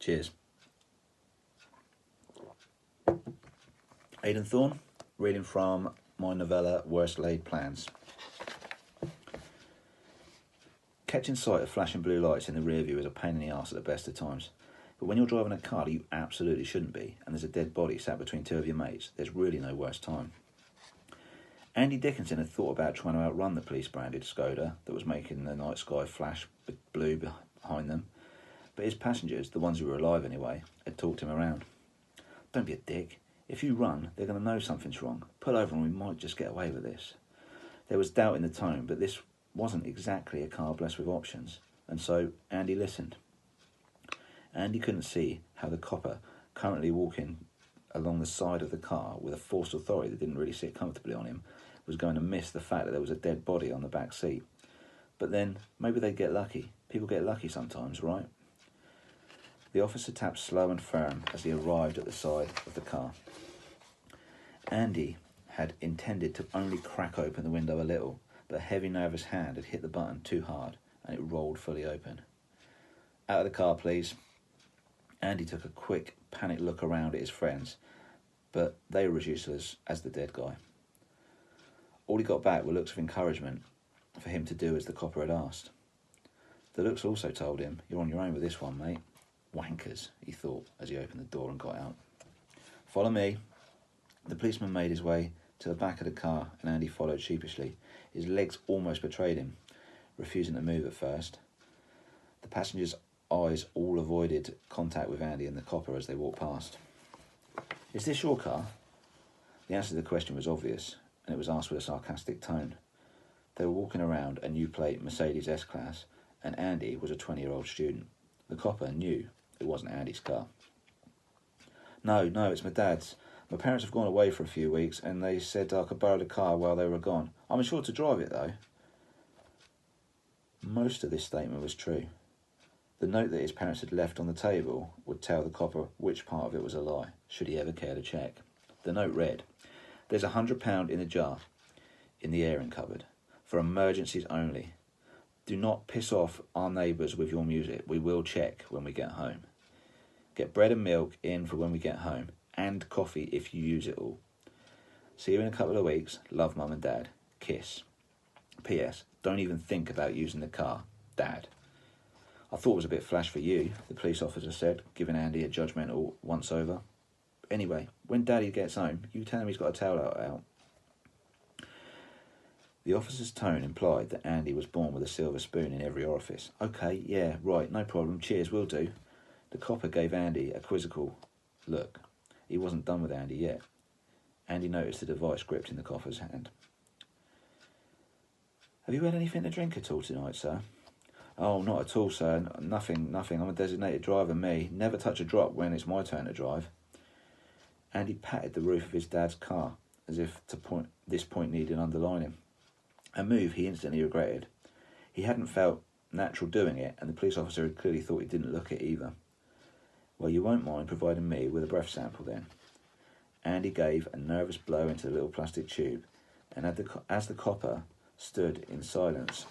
Cheers. Aidan Thorn, reading from my novella Worst Laid Plans. Catching sight of flashing blue lights in the rear view is a pain in the arse at the best of times. But when you're driving a car that you absolutely shouldn't be, and there's a dead body sat between two of your mates, there's really no worse time. Andy Dickson had thought about trying to outrun the police-branded Skoda that was making the night sky flash blue behind them, but his passengers, the ones who were alive anyway, had talked him around. Don't be a dick. If you run, they're going to know something's wrong. Pull over and we might just get away with this. There was doubt in the tone, but this wasn't exactly a car blessed with options, and so Andy listened. Andy couldn't see how the copper, currently walking along the side of the car with a forced authority that didn't really sit comfortably on him, was going to miss the fact that there was a dead body on the back seat. But then, maybe they'd get lucky. People get lucky sometimes, right? The officer tapped slow and firm as he arrived at the side of the car. Andy had intended to only crack open the window a little, but a heavy, nervous hand had hit the button too hard, and it rolled fully open. Out of the car, please. Andy took a quick, panicked look around at his friends, but they were as useless as the dead guy. All he got back were looks of encouragement for him to do as the copper had asked. The looks also told him, "You're on your own with this one, mate." Wankers, he thought as he opened the door and got out. "Follow me." The policeman made his way to the back of the car and Andy followed sheepishly. His legs almost betrayed him, refusing to move at first. The passengers' eyes all avoided contact with Andy and the copper as they walked past. "Is this your car?" The answer to the question was obvious, and it was asked with a sarcastic tone. They were walking around a new plate Mercedes S-Class, and Andy was a 20-year-old student. The copper knew it wasn't Andy's car. No, it's my dad's. My parents have gone away for a few weeks, and they said I could borrow the car while they were gone. I'm sure to drive it, though." Most of this statement was true. The note that his parents had left on the table would tell the copper which part of it was a lie, should he ever care to check. The note read, "There's £100 in a jar in the airing cupboard, for emergencies only. Do not piss off our neighbours with your music. We will check when we get home. Get bread and milk in for when we get home, and coffee if you use it all. See you in a couple of weeks. Love, Mum and Dad. Kiss. P.S. Don't even think about using the car. Dad." "I thought it was a bit flash for you," the police officer said, giving Andy a judgmental once-over. "Anyway, when Daddy gets home, you tell him he's got a towel out." The officer's tone implied that Andy was born with a silver spoon in every orifice. "Okay, yeah, right, no problem. Cheers, will do." The copper gave Andy a quizzical look. He wasn't done with Andy yet. Andy noticed the device gripped in the copper's hand. "Have you had anything to drink at all tonight, sir?" "Oh, not at all, sir. Nothing. I'm a designated driver, me. Never touch a drop when it's my turn to drive." Andy patted the roof of his dad's car, as if this point needed underlining. A move he instantly regretted. He hadn't felt natural doing it, and the police officer had clearly thought he didn't look it either. "Well, you won't mind providing me with a breath sample, then?" Andy gave a nervous blow into the little plastic tube, and as the copper stood in silence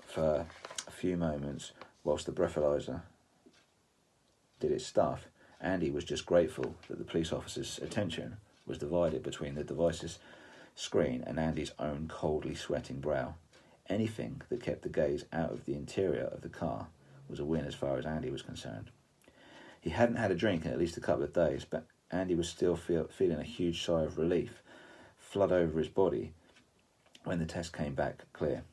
for a few moments whilst the breathalyzer did its stuff, Andy was just grateful that the police officer's attention was divided between the device's screen and Andy's own coldly sweating brow. Anything that kept the gaze out of the interior of the car was a win as far as Andy was concerned. He hadn't had a drink in at least a couple of days, but Andy was still feeling a huge sigh of relief flood over his body when the test came back clear.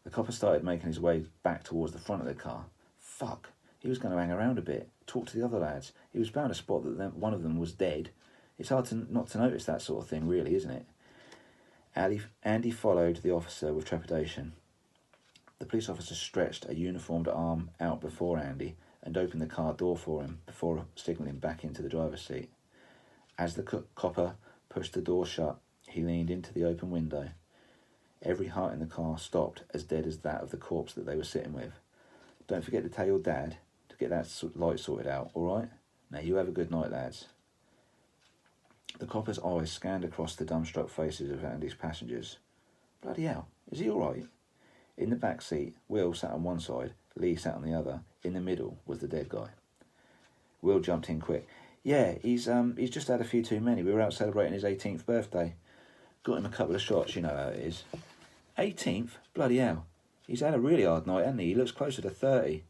The copper started making his way back towards the front of the car. Fuck, he was going to hang around a bit, talk to the other lads. He was bound to spot that one of them was dead. It's hard not to notice that sort of thing, really, isn't it? Andy followed the officer with trepidation. The police officer stretched a uniformed arm out before Andy and opened the car door for him before signalling back into the driver's seat. As the copper pushed the door shut, he leaned into the open window. Every heart in the car stopped, as dead as that of the corpse that they were sitting with. "Don't forget to tell your dad to get that light sorted out, all right? Now you have a good night, lads." The copper's eyes scanned across the dumbstruck faces of Andy's passengers. Bloody hell, is he all right? In the back seat, Will sat on one side, Lee sat on the other. In the middle was the dead guy. Will jumped in quick. Yeah, he's just had a few too many. We were out celebrating his 18th birthday. Got him a couple of shots, you know how it is. 18th? Bloody hell. He's had a really hard night, hasn't he? He looks closer to 30.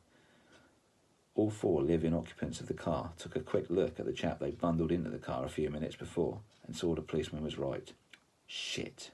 All four live-in occupants of the car took a quick look at the chap they bundled into the car a few minutes before and saw the policeman was right. Shit.